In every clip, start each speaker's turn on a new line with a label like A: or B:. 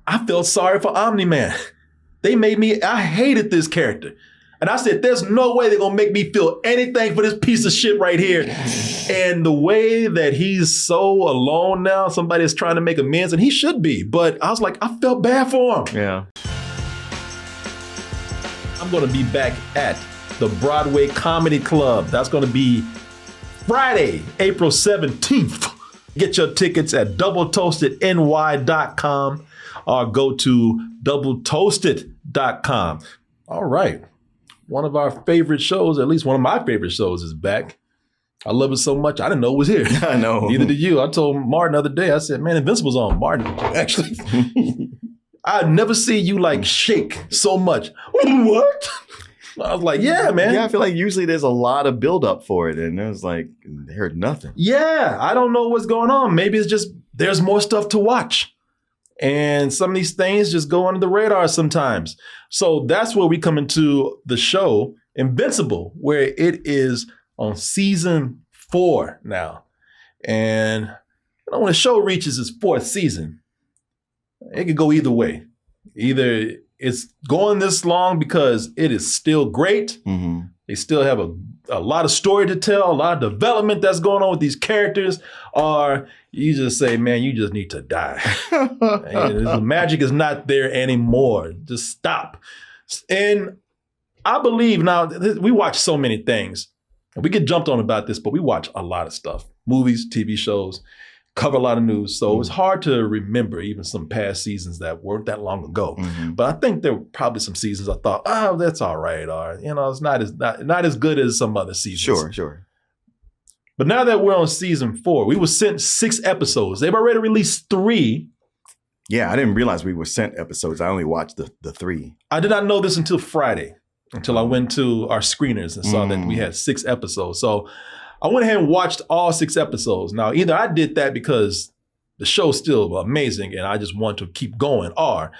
A: I felt sorry for Omni-Man. I hated this character. And I said, there's no way they're going to make me feel anything for this piece of shit right here. And the way that he's so alone now, somebody is trying to make amends, and he should be. But I was like, I felt bad for him.
B: Yeah.
A: I'm going to be back at the Broadway Comedy Club. That's going to be Friday, April 17th. Get your tickets at doubletoastedny.com or go to doubletoasted.com. All right. One of our favorite shows, at least one of my favorite shows, is back. I love it so much, I didn't know it was here.
B: I know.
A: Neither did you. I told Martin the other day, I said, man, Invincible's on. Martin, actually, I've never seen you like shake so much. What? I was like, yeah, man.
B: Yeah, I feel like usually there's a lot of buildup for it, and it was like, they heard nothing.
A: Yeah, I don't know what's going on. Maybe it's just there's more stuff to watch. And some of these things just go under the radar sometimes. So that's where we come into the show, Invincible, where it is on season 4 now. And when a show reaches its 4th season, it could go either way. Either it's going this long because it is still great. Mm-hmm. They still have a lot of story to tell, a lot of development that's going on with these characters, or you just say, man, you just need to die. The magic is not there anymore. Just stop. And I believe now, we watch so many things. We get jumped on about this, but we watch a lot of stuff. Movies, TV shows, cover a lot of news. So it's hard to remember even some past seasons that weren't that long ago. Mm-hmm. But I think there were probably some seasons I thought, oh, that's all right. Or, it's not as good as some other seasons.
B: Sure.
A: But now that we're on season 4, we were sent 6 episodes. They've already released 3.
B: Yeah, I didn't realize we were sent episodes. I only watched the 3.
A: I did not know this until Friday, until I went to our screeners and saw that we had 6 episodes. So I went ahead and watched all 6 episodes. Now, either I did that because the show's still amazing and I just want to keep going, or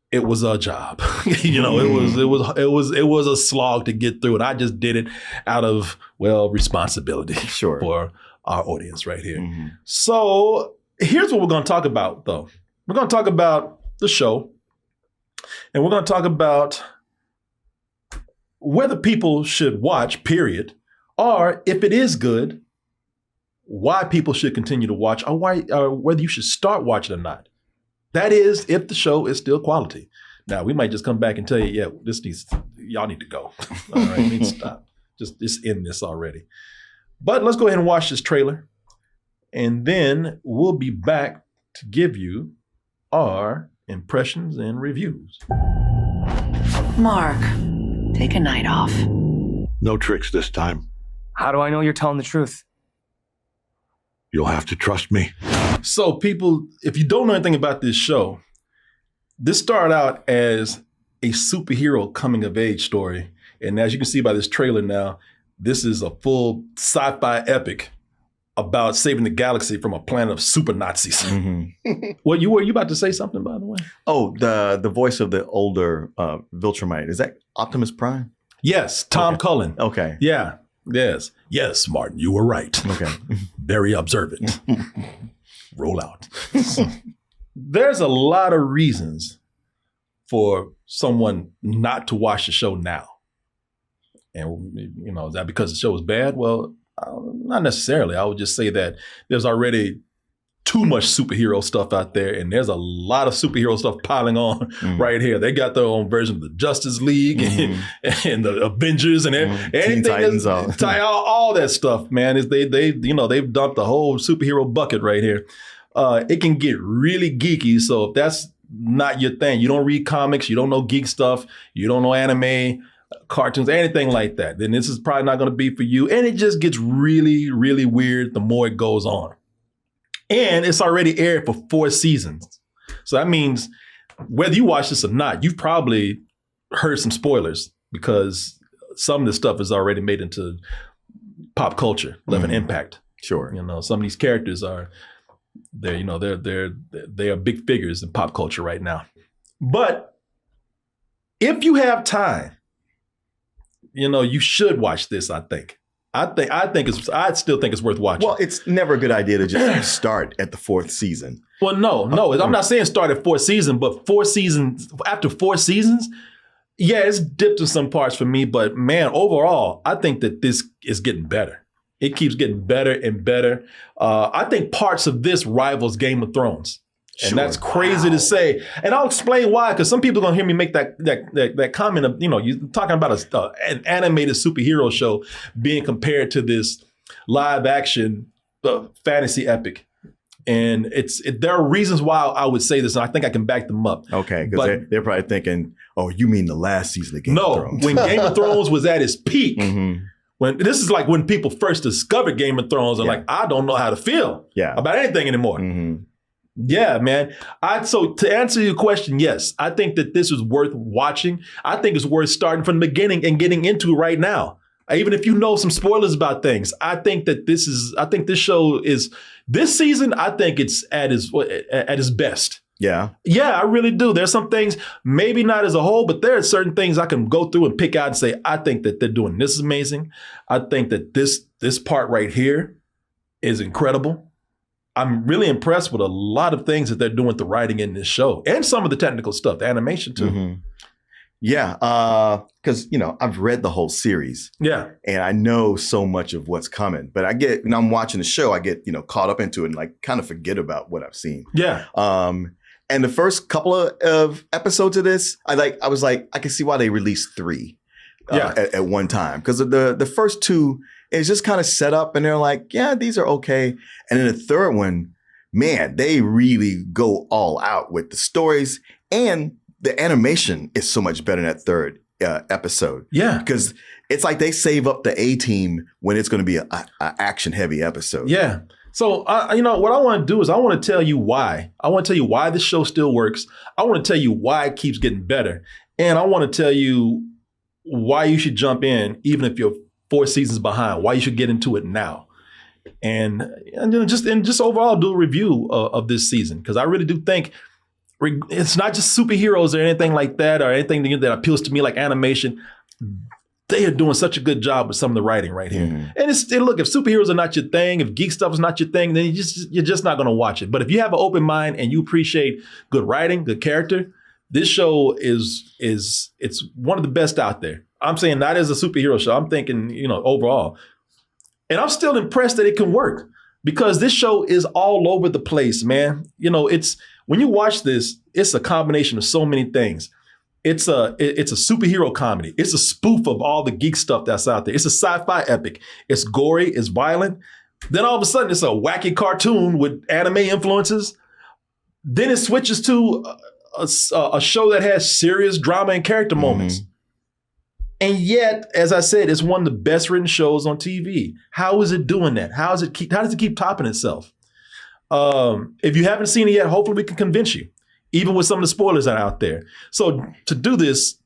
A: it was a job. It was a slog to get through, and I just did it out of responsibility for our audience right here. Mm-hmm. So here's what we're going to talk about, though. We're going to talk about the show, and we're going to talk about whether people should watch, period, or if it is good, why people should continue to watch, or whether you should start watching or not. That is, if the show is still quality. Now, we might just come back and tell you, y'all need to go. All right, you need to stop. Just end this already. But let's go ahead and watch this trailer, and then we'll be back to give you our impressions and reviews.
C: Mark, take a night off.
D: No tricks this time.
E: How do I know you're telling the truth?
D: You'll have to trust me.
A: So people, if you don't know anything about this show, this started out as a superhero coming of age story. And as you can see by this trailer now, this is a full sci-fi epic about saving the galaxy from a planet of super Nazis. Mm-hmm. Were you about to say something, by the way?
B: Oh, the voice of the older Viltrumite. Is that Optimus Prime?
A: Yes, Tom Cullen.
B: Okay.
A: Yeah. Yes, Martin, you were right.
B: Okay.
A: Very observant. Roll out. There's a lot of reasons for someone not to watch the show now. And, is that because the show is bad? Well, not necessarily. I would just say that there's already too much superhero stuff out there, and there's a lot of superhero stuff piling on right here. They got their own version of the Justice League and the Avengers and anything.
B: Titans,
A: all that stuff, man. Is they've dumped the whole superhero bucket right here. It can get really geeky. So if that's not your thing, you don't read comics, you don't know geek stuff, you don't know anime, cartoons, anything like that, then this is probably not going to be for you. And it just gets really, really weird the more it goes on. And it's already aired for 4 seasons. So that means whether you watch this or not, you've probably heard some spoilers because some of this stuff is already made into pop culture, left an impact.
B: Sure.
A: Some of these characters are, they are big figures in pop culture right now. But if you have time, you should watch this, I think. I still think it's worth watching.
B: Well, it's never a good idea to just start at the 4th season.
A: Well, no, I'm not saying start at 4th season, but 4 seasons after 4 seasons, yeah, it's dipped in some parts for me. But man, overall, I think that this is getting better. It keeps getting better and better. I think parts of this rivals Game of Thrones. And that's crazy to say. And I'll explain why, because some people are going to hear me make that comment of, you're talking about an animated superhero show being compared to this live action fantasy epic. And there are reasons why I would say this, and I think I can back them up.
B: Okay, because they're probably thinking, oh, you mean the last season of Game of Thrones.
A: No, when Game of Thrones was at its peak, when this is like when people first discovered Game of Thrones, and like, I don't know how to feel about anything anymore. Yeah, man. So to answer your question, yes, I think that this is worth watching. I think it's worth starting from the beginning and getting into right now. Even if you know some spoilers about things, I think this show is this season. I think it's at its best. Yeah, I really do. There's some things, maybe not as a whole, but there are certain things I can go through and pick out and say, I think that they're doing this amazing. I think that this part right here is incredible. I'm really impressed with a lot of things that they're doing with the writing in this show and some of the technical stuff, the animation too.
B: Yeah, because, I've read the whole series. Yeah. And I know so much of what's coming. But when I'm watching the show, I get, caught up into it and like kind of forget about what I've seen. Yeah. And the first couple of episodes of this, I was like, I can see why they released 3 at one time. Because the first 2 is just kind of set up and they're like, yeah, these are okay. And then the third one, man, they really go all out with the stories, and the animation is so much better in that third episode. Yeah. Because it's like they save up the A-team when it's going to be a action heavy episode.
A: Yeah. So, what I want to do is I want to tell you why. I want to tell you why this show still works. I want to tell you why it keeps getting better. And I want to tell you why you should jump in, even if you're 4 seasons behind, why you should get into it now. And just overall do a review of this season. Because I really do think it's not just superheroes or anything like that, or anything that appeals to me like animation. They are doing such a good job with some of the writing right here. And look, if superheroes are not your thing, if geek stuff is not your thing, then you're just not going to watch it. But if you have an open mind and you appreciate good writing, good character, this show it's one of the best out there. I'm saying not as a superhero show. I'm thinking, overall. And I'm still impressed that it can work, because this show is all over the place, man. When you watch this, it's a combination of so many things. It's a superhero comedy. It's a spoof of all the geek stuff that's out there. It's a sci-fi epic. It's gory. It's violent. Then all of a sudden, it's a wacky cartoon with anime influences. Then it switches to a show that has serious drama and character moments. And yet, as I said, it's one of the best written shows on TV. How is it doing that? How does it keep topping itself? If you haven't seen it yet, hopefully we can convince you, even with some of the spoilers that are out there. So to do this,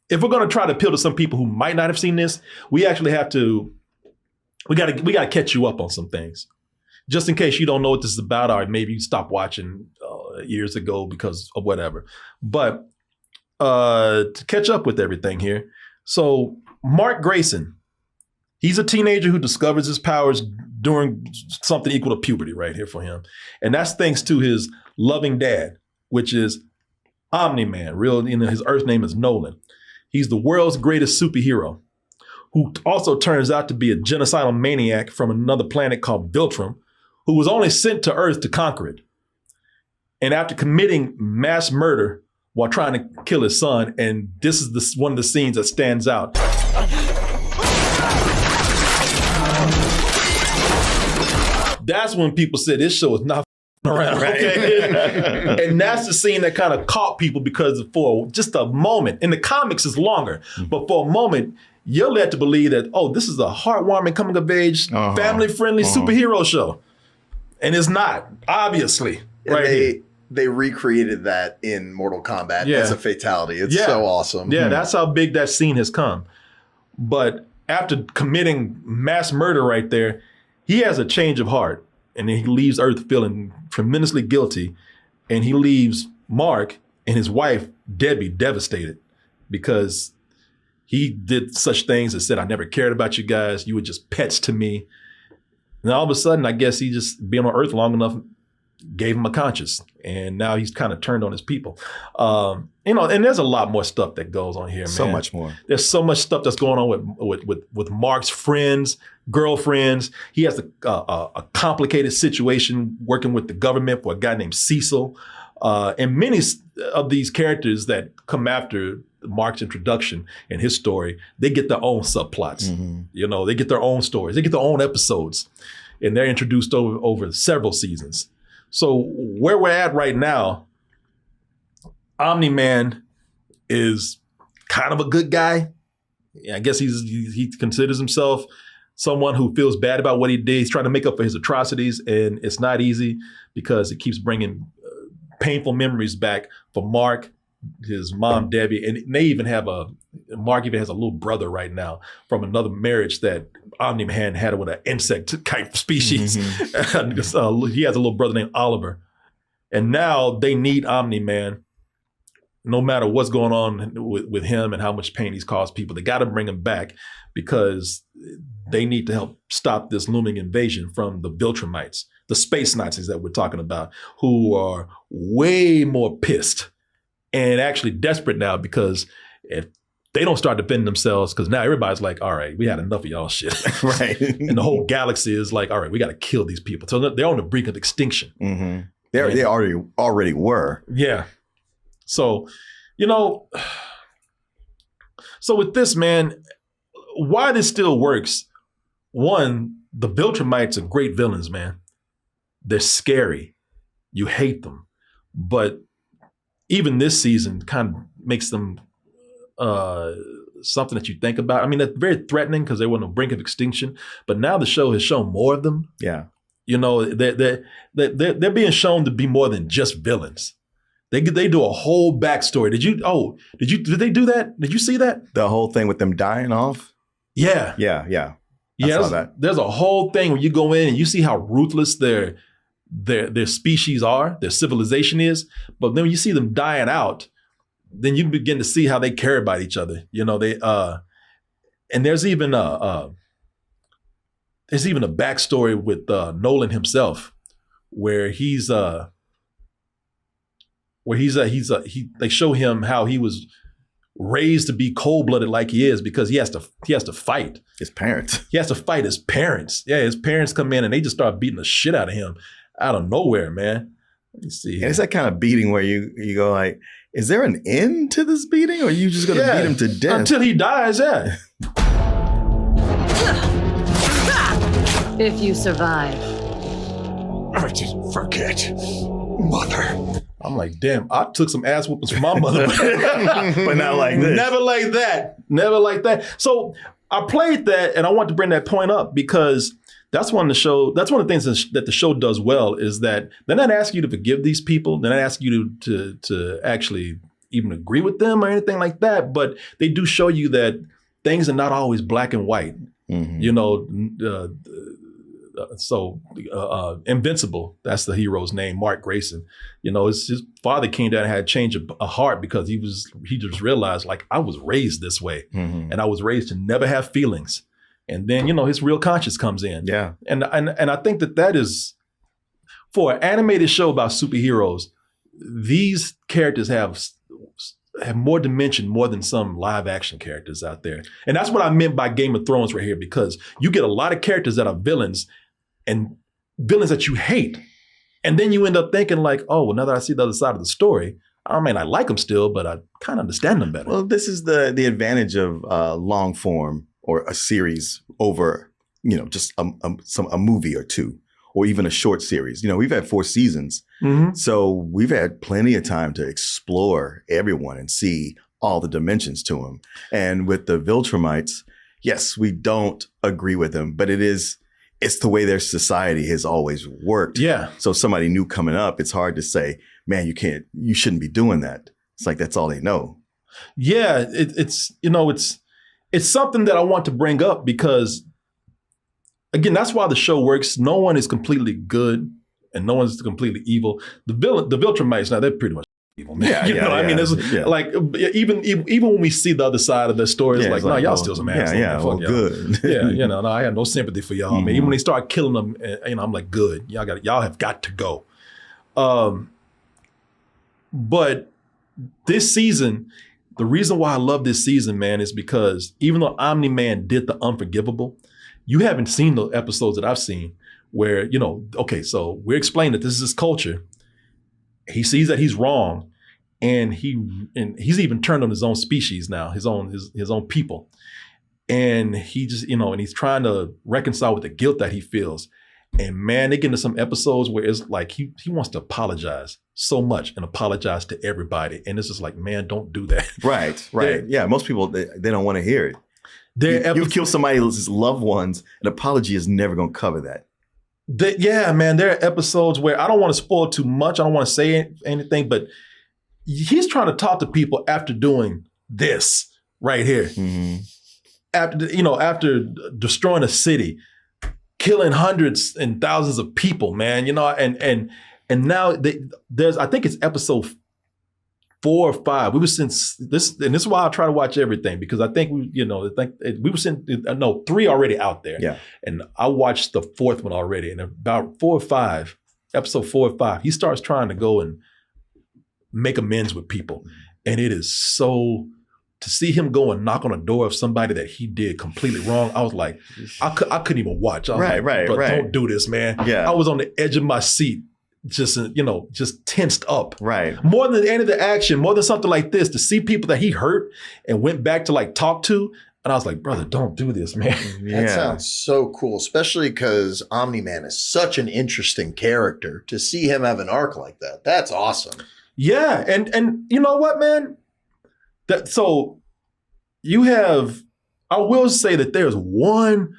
A: if we're going to try to appeal to some people who might not have seen this, we actually have to, we got to catch you up on some things, just in case you don't know what this is about, or maybe you stopped watching years ago because of whatever. But to catch up with everything here. So Mark Grayson, he's a teenager who discovers his powers during something equal to puberty right here for him. And that's thanks to his loving dad, which is Omni-man. His Earth name is Nolan. He's the world's greatest superhero, who also turns out to be a genocidal maniac from another planet called Viltrum, who was only sent to Earth to conquer it. And after committing mass murder while trying to kill his son, and this is one of the scenes that stands out. That's when people said this show is not around, okay? And that's the scene that kind of caught people, because for just a moment, in the comics it's longer, but for a moment, you're led to believe that, oh, this is a heartwarming, coming of age, family-friendly superhero show. And it's not, obviously.
F: They recreated that in Mortal Kombat as a fatality. It's so awesome.
A: Yeah, that's how big that scene has come. But after committing mass murder right there, he has a change of heart, and then he leaves Earth feeling tremendously guilty, and he leaves Mark and his wife, Debbie, devastated, because He did such things and said, I never cared about you guys. You were just pets to me. And all of a sudden, I guess he just being on Earth long enough gave him a conscience. And now he's kind of turned on his people. And there's a lot more stuff that goes on here, man.
B: So much more.
A: There's so much stuff that's going on with Mark's friends, girlfriends. He has a complicated situation working with the government for a guy named Cecil. And many of these characters that come after Mark's introduction and his story, they get their own subplots. Mm-hmm. They get their own stories. They get their own episodes. And they're introduced over several seasons. So where we're at right now, Omni-man is kind of a good guy. I guess he considers himself someone who feels bad about what he did. He's trying to make up for his atrocities, and it's not easy because it keeps bringing painful memories back for Mark, his mom, Debbie, and Mark even has a little brother right now from another marriage that Omni-man had with an insect type species. Mm-hmm. He has a little brother named Oliver. And now they need Omni-man, no matter what's going on with him and how much pain he's caused people. They got to bring him back because they need to help stop this looming invasion from the Viltrumites, the space Nazis that we're talking about, who are way more pissed and actually desperate now because if they don't start defending themselves, because now everybody's like, all right, we had enough of y'all shit. Right. And the whole galaxy is like, all right, we got to kill these people. So they're on the brink of extinction.
B: Mm-hmm. They already were.
A: Yeah. So, so with this, man, why this still works, one, the Viltrumites are great villains, man. They're scary. You hate them. But even this season kind of makes them something that you think about. I mean, they're very threatening because they were on the brink of extinction. But now the show has shown more of them.
B: Yeah.
A: They're being shown to be more than just villains. They do a whole backstory. Did they do that? Did you see that?
B: The whole thing with them dying off?
A: Yeah.
B: Yeah. I saw that.
A: There's a whole thing when you go in and you see how ruthless their species are, their civilization is. But then when you see them dying out, then you begin to see how they care about each other. And there's even a backstory with Nolan himself, where they show him how he was raised to be cold-blooded like he is because he has to fight
B: his parents.
A: He has to fight his parents. Yeah, his parents come in and they just start beating the shit out of him out of nowhere, man. Let me see.
B: And it's that kind of beating where you go like, is there an end to this beating, or are you just going to beat him to death
A: until he dies? Yeah.
G: If you survive.
D: I didn't forget, Mother.
A: I'm like, damn, I took some ass whoopings from my mother.
B: But not like this.
A: Never like that. Never like that. So I played that and I want to bring that point up because that's one of the things that the show does well is that they're not asking you to forgive these people. They're not asking you to actually even agree with them or anything like that. But they do show you that things are not always black and white. Mm-hmm. Invincible, that's the hero's name, Mark Grayson. His father came down and had a change of a heart because he just realized, like, I was raised this way. Mm-hmm. And I was raised to never have feelings. And then, his real conscience comes in.
B: Yeah.
A: And I think that is, for an animated show about superheroes, these characters have more dimension, more than some live action characters out there. And that's what I meant by Game of Thrones right here, because you get a lot of characters that are villains and villains that you hate. And then you end up thinking like, oh, well, now that I see the other side of the story, I mean, I like them still, but I kind of understand them better.
B: Well, this is the advantage of long form or a series over, just a movie or two, or even a short series. We've had 4 seasons. Mm-hmm. So we've had plenty of time to explore everyone and see all the dimensions to them. And with the Viltrumites, yes, we don't agree with them, but it's the way their society has always worked.
A: Yeah.
B: So somebody new coming up, it's hard to say, man, you shouldn't be doing that. It's like, that's all they know.
A: Yeah. It's something that I want to bring up because, again, that's why the show works. No one is completely good and no one's completely evil. The Viltrumites, now they're pretty much Man. I mean, it's like even when we see the other side of the story, it's like, no, y'all still some assholes.
B: Yeah, well, good.
A: No, I had no sympathy for y'all, man. Even when they start killing them, I'm like, good, y'all have got to go. But this season, the reason why I love this season, man, is because even though Omni-Man did the unforgivable, you haven't seen the episodes that I've seen where, okay, so we're explaining that this is his culture. He sees that he's wrong, and he's even turned on his own species now, his own people. And he just, and he's trying to reconcile with the guilt that he feels. And man, they get into some episodes where it's like he wants to apologize so much and apologize to everybody. And it's just like, man, don't do that.
B: Right. Yeah, most people, they don't want to hear it. You kill somebody else's loved ones, an apology is never going to cover that.
A: Man, there are episodes where I don't want to spoil too much. I don't want to say anything, but he's trying to talk to people after doing this right here. Mm-hmm. After destroying a city, killing hundreds and thousands of people, man, and now there's, I think it's episode 4 or 5. We were since this, and this is why I try to watch everything, because I think we were seeing 3 already out there. Yeah. And I watched the 4th one already, and about 4 or 5, episode 4 or 5, he starts trying to go and make amends with people. And it is so, to see him go and knock on a door of somebody that he did completely wrong, I was like, I couldn't even watch. I was like, don't do this, man. Yeah. I was on the edge of my seat, just tensed up. Right. More than any of the action, more than something like this, to see people that he hurt and went back to like talk to. And I was like, brother, don't do this, man.
F: That sounds so cool, especially because Omni-Man is such an interesting character. To see him have an arc like that, that's awesome.
A: Yeah. And you know what, man? So you have, I will say that there's one,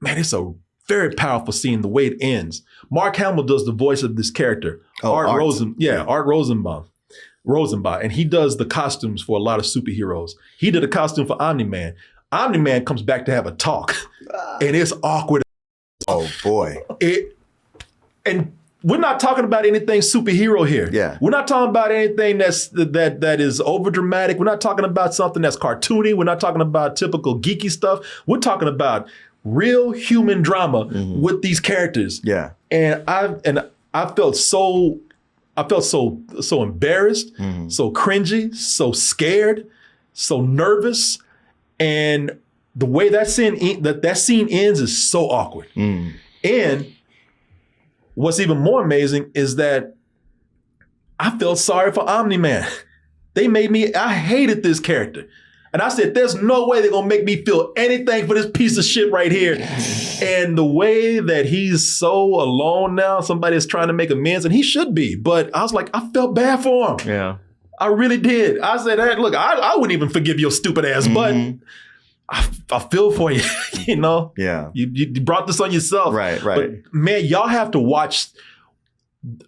A: man, it's a very powerful scene, the way it ends. Mark Hamill does the voice of this character, Art Rosenbaum, and he does the costumes for a lot of superheroes. He did a costume for Omni-Man. Omni-Man comes back to have a talk, and it's awkward.
B: Oh boy!
A: And we're not talking about anything superhero here. Yeah, we're not talking about anything that is over dramatic. We're not talking about something that's cartoony. We're not talking about typical geeky stuff. We're talking about real human drama with these characters. Yeah. And I felt so embarrassed, so cringy, so scared, so nervous. And the way that scene ends is so awkward. And what's even more amazing is that I felt sorry for Omni-Man. I hated this character. And I said, there's no way they're going to make me feel anything for this piece of shit right here. And the way that he's so alone now, somebody is trying to make amends, and he should be. But I was like, I felt bad for him. Yeah. I really did. I said, hey, look, I wouldn't even forgive your stupid ass, but I feel for you, Yeah. You brought this on yourself. Right. But man, y'all have to watch.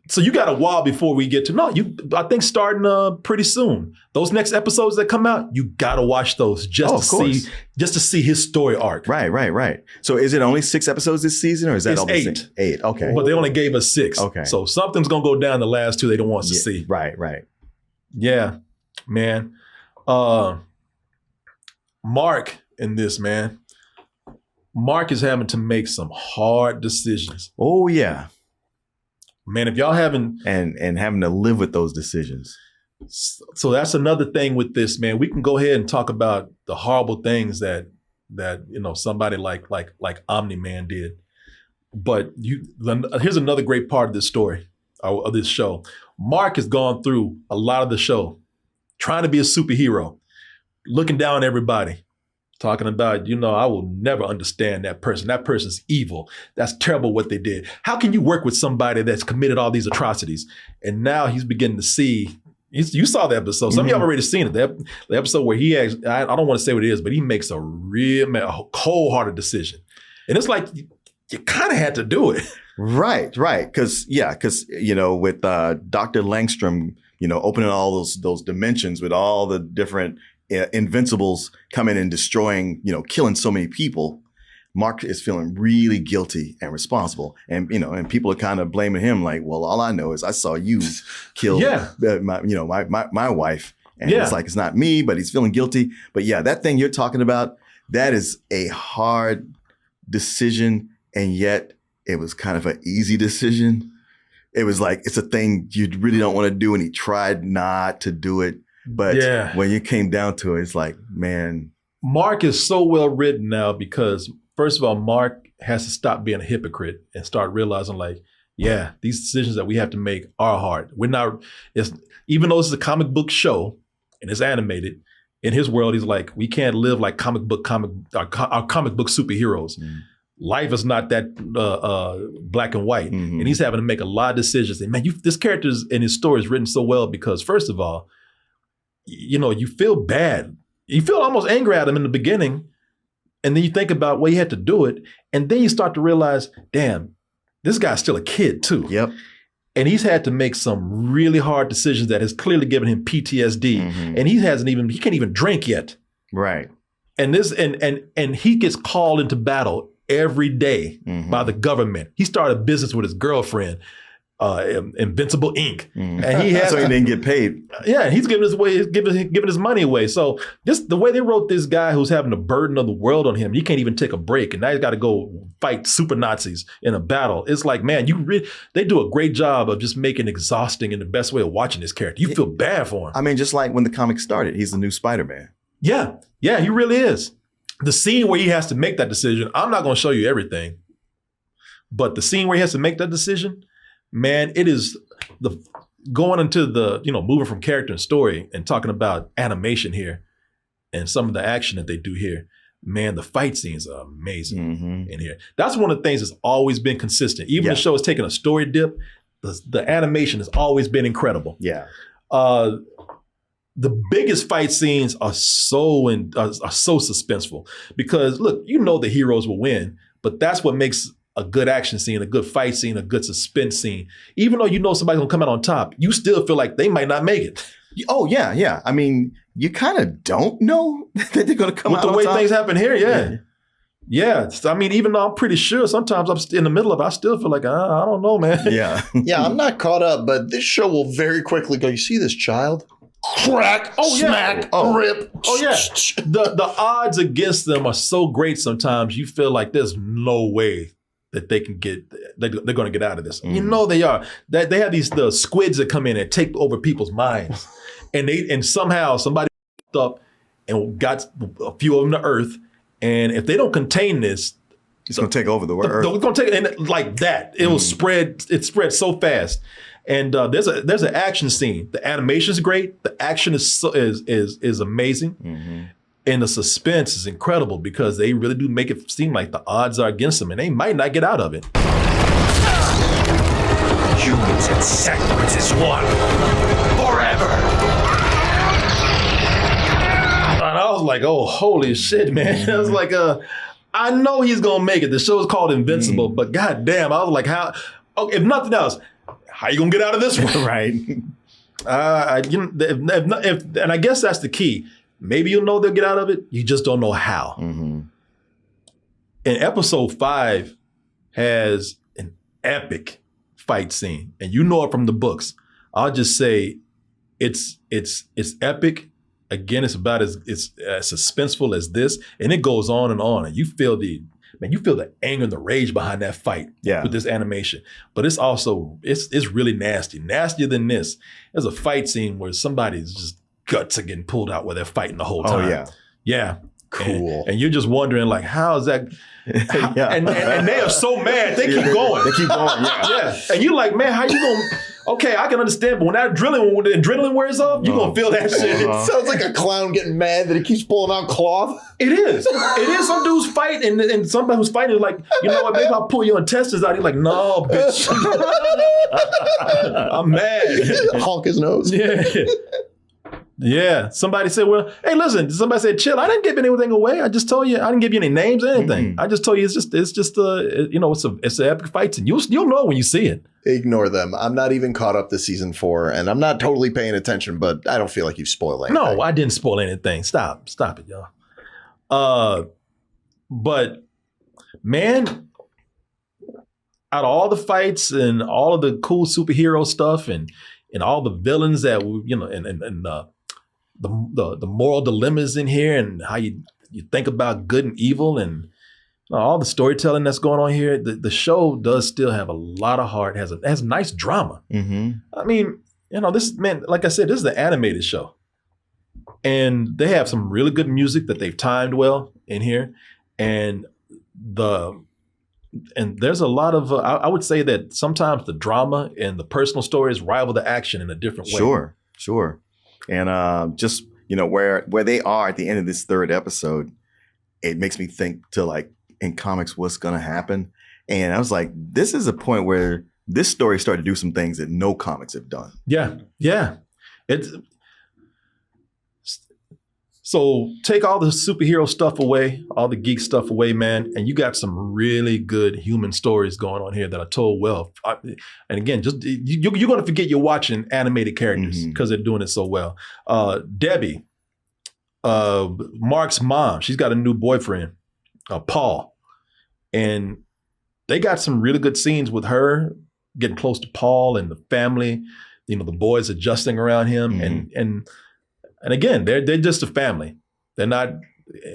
A: So you got a while before we get to, I think starting pretty soon. Those next episodes that come out, you got to watch those just to see his story arc.
B: Right. So is it only 6 episodes this season, or is that
A: it's
B: all
A: 8?
B: 8, okay.
A: But they only gave us 6.
B: Okay.
A: So something's going to go down the last 2 they don't want us to see.
B: Right.
A: Yeah, man. Mark in this, man. Mark is having to make some hard decisions.
B: Oh, yeah.
A: Man, if y'all haven't...
B: And having to live with those decisions.
A: So that's another thing with this, man. We can go ahead and talk about the horrible things that somebody like Omni-Man did. But here's another great part of this story, of this show. Mark has gone through a lot of the show, trying to be a superhero, looking down on everybody. Talking about, I will never understand that person. That person's evil. That's terrible what they did. How can you work with somebody that's committed all these atrocities? And now he's beginning to see, you saw the episode. Some of y'all have already seen it. The episode where he actually, I don't want to say what it is, but he makes a cold-hearted decision. And it's like, you kind of had to do it.
B: Right. Because with Dr. Langstrom, opening all those dimensions with all the different Invincibles coming and destroying, killing so many people. Mark is feeling really guilty and responsible, and and people are kind of blaming him, like, well, all I know is I saw you kill my wife, and it's like it's not me, but he's feeling guilty. But yeah, that thing you're talking about, that is a hard decision, and yet it was kind of an easy decision. It was like it's a thing you really don't want to do, and he tried not to do it, but when you came down to it, it's like, man,
A: Mark is so well written now because. First of all, Mark has to stop being a hypocrite and start realizing, like, yeah, these decisions that we have to make are hard. Even though this is a comic book show and it's animated, in his world, he's like, we can't live like our comic book superheroes. Mm. Life is not that black and white, and he's having to make a lot of decisions. And man, this character in his story is written so well because, first of all, you feel bad, you feel almost angry at him in the beginning. And then you think about, well, you had to do it. And then you start to realize, damn, this guy's still a kid too.
B: Yep.
A: And he's had to make some really hard decisions that has clearly given him PTSD. And he can't even drink yet.
B: Right.
A: And and he gets called into battle every day by the government. He started a business with his girlfriend, Invincible Inc. And he has
B: so he didn't get paid.
A: Yeah, he's giving his money away. So the way they wrote this guy who's having the burden of the world on him, he can't even take a break, and now he's got to go fight super Nazis in a battle. It's like, man, they do a great job of just making it exhausting in the best way of watching this character. You feel bad for him.
B: I mean, just like when the comic started, he's the new Spider-Man.
A: Yeah, he really is. The scene where he has to make that decision, I'm not going to show you everything, but the scene where he has to make that decision, man, it is going into the, moving from character and story and talking about animation here and some of the action that they do here. Man, the fight scenes are amazing in here. That's one of the things that's always been consistent. Even the show is taking a story dip, the animation has always been incredible.
B: Yeah.
A: The biggest fight scenes are so suspenseful because, look, the heroes will win, but that's what makes a good action scene, a good fight scene, a good suspense scene. Even though somebody's gonna come out on top, you still feel like they might not make it.
B: Oh yeah. I mean, you kind of don't know that they're gonna come out on top.
A: With the way things happen here, yeah. I mean, even though I'm pretty sure, sometimes I'm in the middle of it, I still feel like I don't know, man.
B: Yeah,
F: I'm not caught up, but this show will very quickly go. You see this child? Crack, smack, rip.
A: Oh yeah. The odds against them are so great. Sometimes you feel like there's no way that they can they're going to get out of this. They are. They have the squids that come in and take over people's minds, and somehow somebody up and got a few of them to Earth, and if they don't contain this,
B: it's going to take over the world.
A: It's going to take it like that. It will spread. It spreads so fast. And there's an action scene. The animation is great. The action is amazing. And the suspense is incredible because they really do make it seem like the odds are against them and they might not get out of it.
D: Humans and sacraments is one. Forever.
A: And I was like, oh, holy shit, man. I was like, I know he's going to make it. The show is called Invincible, but goddamn, I was like, how? Okay, if nothing else, how you going to get out of this one?
B: Right.
A: And I guess that's the key. Maybe you'll know they'll get out of it. You just don't know how. And episode 5 has an epic fight scene, and you know it from the books. I'll just say it's epic. Again, it's about as suspenseful as this, and it goes on, and you feel the anger and the rage behind that fight with this animation. But it's also it's really nasty, nastier than this. There's a fight scene where somebody's just guts are getting pulled out where they're fighting the whole time. Yeah.
F: Cool.
A: And you're just wondering, like, how is that? And they are so mad. They keep going.
B: They keep going. Yeah.
A: And you're like, man, how you going? Okay, I can understand, but when the adrenaline wears off, you're gonna feel that shit.
F: It sounds like a clown getting mad that he keeps pulling out cloth.
A: It is. Some dudes fight, and somebody who's fighting is like, you know what? Maybe I'll pull your intestines out. He's like, no, bitch. I'm mad.
F: Honk his nose.
A: Yeah. Somebody said, well, hey, listen, somebody said, chill. I didn't give anything away. I just told you, I didn't give you any names or anything. I just told you it's an epic fight scene. You'll know when you see it.
F: Ignore them. I'm not even caught up to season 4, and I'm not totally paying attention, but I don't feel like you've spoiled anything.
A: No, I didn't spoil anything. Stop it, y'all. But man, out of all the fights and all of the cool superhero stuff and all the villains that and the moral dilemmas in here and how you think about good and evil and all the storytelling that's going on here, the show does still have a lot of heart. Has nice drama.
B: Mm-hmm.
A: I mean, this, man, like I said, this is an animated show. And they have some really good music that they've timed well in here. And there's a lot of, I would say that sometimes the drama and the personal stories rival the action in a different way.
B: Sure. And just, where they are at the end of this third episode, it makes me think to like, in comics, what's going to happen. And I was like, this is a point where this story started to do some things that no comics have done.
A: Yeah. So take all the superhero stuff away, all the geek stuff away, man, and you got some really good human stories going on here that are told well. And again, just you're going to forget you're watching animated characters because they're doing it so well. Debbie, Mark's mom, she's got a new boyfriend, Paul, and they got some really good scenes with her getting close to Paul and the family. The boys adjusting around him, and again, they're just a family. They're not.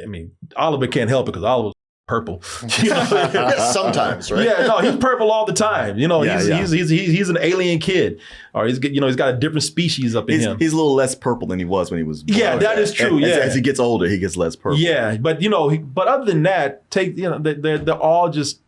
A: I mean, Oliver can't help it because Oliver's purple.
F: Sometimes, right?
A: Yeah, no, he's purple all the time. He's an alien kid, or he's got a different species up in him.
B: He's a little less purple than he was when he was born.
A: Yeah, that is true.
B: As he gets older, he gets less purple.
A: Yeah, but but other than that, they're all just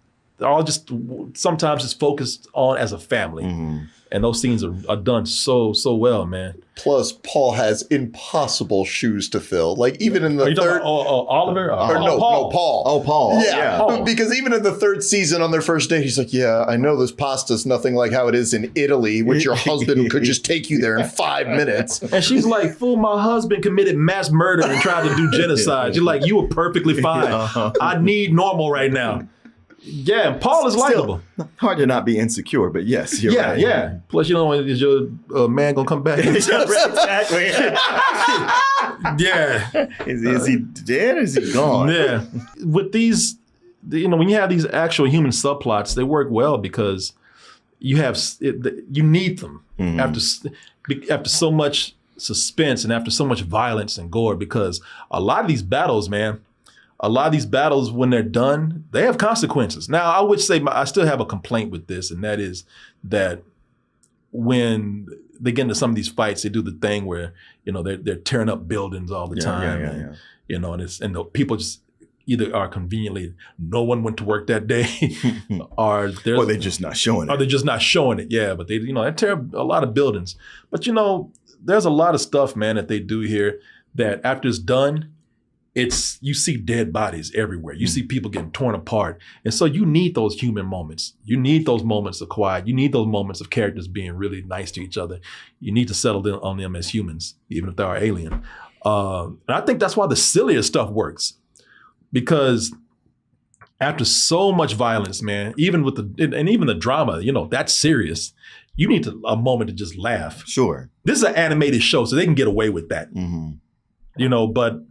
A: sometimes it's focused on as a family. And those scenes are done so well, man.
F: Plus, Paul has impossible shoes to fill. Like even in the third,
A: Oliver,
F: Paul.
B: Oh, Paul.
F: Yeah. Because even in the third season, on their first date, he's like, "Yeah, I know this pasta's nothing like how it is in Italy, which your husband could just take you there in 5 minutes."
A: And she's like, "Fool, my husband committed mass murder and tried to do genocide." You're like, "You were perfectly fine. I need normal right now." Yeah, Paul is likable.
B: Hard to not be insecure, but yes, you're right.
A: Yeah. Plus, is your man gonna come back?
B: Exactly.
A: Yeah.
B: Is he dead or is he gone?
A: Yeah. With these, when you have these actual human subplots, they work well because you need them after so much suspense and after so much violence and gore, because a lot of these battles, man. When they're done, they have consequences. Now, I would say I still have a complaint with this, and that is that when they get into some of these fights, they do the thing where they're tearing up buildings all the time, and the people just either are conveniently no one went to work that day, or
B: they're just not showing it.
A: Or they're just not showing it. Yeah, but they tear up a lot of buildings. But there's a lot of stuff, man, that they do here that after it's done. You see dead bodies everywhere. You see people getting torn apart. And so you need those human moments. You need those moments of quiet. You need those moments of characters being really nice to each other. You need to settle in on them as humans, even if they are alien. And I think that's why the sillier stuff works. Because after so much violence, man, even the drama, that's serious. You need a moment to just laugh.
B: Sure.
A: This is an animated show, so they can get away with that. But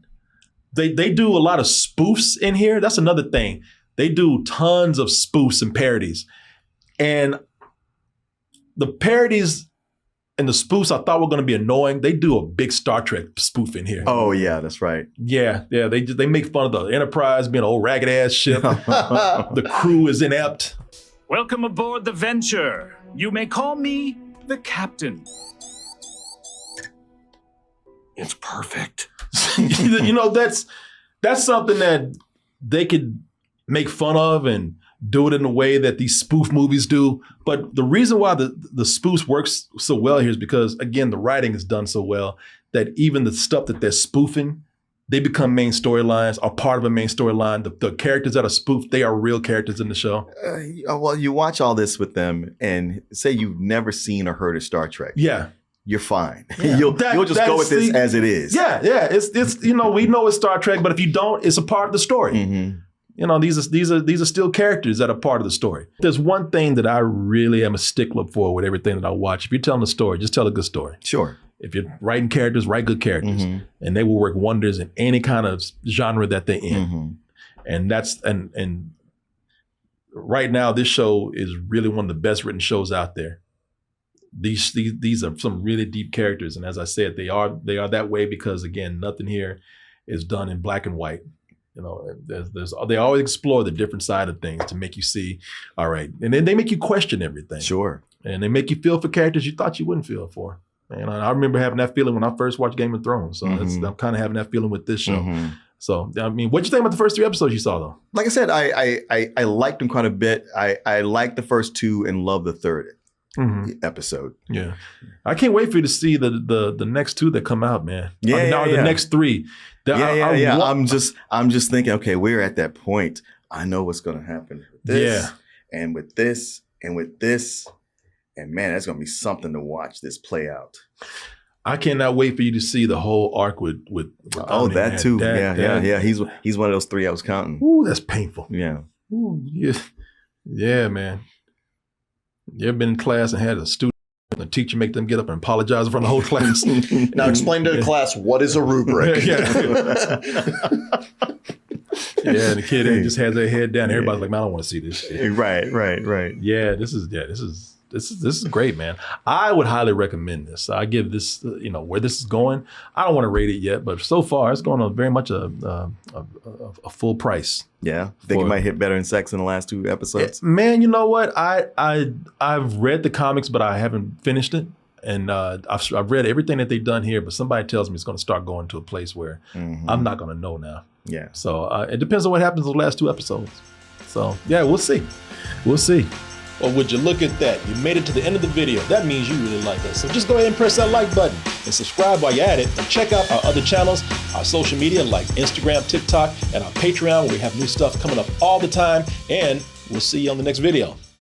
A: They do a lot of spoofs in here. That's another thing. They do tons of spoofs and parodies. And the parodies and the spoofs I thought were going to be annoying. They do a big Star Trek spoof in here.
B: Oh, yeah, that's right.
A: Yeah. They make fun of the Enterprise being an old ragged-ass ship. The crew is inept.
H: Welcome aboard the Venture. You may call me the captain.
D: It's perfect.
A: That's something that they could make fun of and do it in the way that these spoof movies do. But the reason why the spoofs works so well here is because, again, the writing is done so well that even the stuff that they're spoofing, they become main storylines, are part of a main storyline. The characters that are spoofed, they are real characters in the show.
B: Well, you watch all this with them and say you've never seen or heard of Star Trek.
A: Yeah.
B: You're fine. Yeah. You'll just go with this as it is.
A: Yeah. It's we know it's Star Trek, but if you don't, it's a part of the story. These are still characters that are part of the story. There's one thing that I really am a stickler for with everything that I watch. If you're telling a story, just tell a good story.
B: Sure.
A: If you're writing characters, write good characters, and they will work wonders in any kind of genre that they're in. And that's and right now, this show is really one of the best written shows out there. These are some really deep characters, and as I said, they are that way because again, nothing here is done in black and white. You know, they always explore the different side of things to make you see, all right, and then they make you question everything.
B: Sure.
A: And they make you feel for characters you thought you wouldn't feel for. And I remember having that feeling when I first watched Game of Thrones. So I'm kind of having that feeling with this show. So, I mean, what'd you think about the first 3 episodes you saw, though?
B: Like I said, I liked them quite a bit. I liked the first 2 and loved the third episode.
A: Yeah. I can't wait for you to see the next 2 that come out, man.
B: Yeah,
A: the next 3.
B: I'm just thinking, okay, we're at that point. I know what's going to happen with this and with this and with this. And man, that's going to be something to watch this play out.
A: I cannot wait for you to see the whole arc with Omni-man.
B: That too. Yeah. He's one of those 3 I was counting.
A: Ooh, that's painful.
B: Yeah.
A: Ooh, yeah, man. You ever been in class and had a student, a teacher make them get up and apologize in front of the whole class?
F: Now explain to the class, what is a rubric?
A: Yeah, and the kid just has their head down. Everybody's like, man, I don't want to see this shit.
B: Right.
A: Yeah, this is great, man. I would highly recommend this. I give this, where this is going. I don't want to rate it yet, but so far it's going on very much a full price.
B: Yeah, think it might hit better in sex in the last 2 episodes.
A: Man, you know what? I've read the comics, but I haven't finished it, and I've read everything that they've done here. But somebody tells me it's going to start going to a place where I'm not going to know now.
B: Yeah.
A: So it depends on what happens in the last 2 episodes. So yeah, we'll see. Well, would you look at that? You made it to the end of the video. That means you really like us. So just go ahead and press that like button and subscribe while you're at it. And check out our other channels, our social media like Instagram, TikTok, and our Patreon where we have new stuff coming up all the time. And we'll see you on the next video.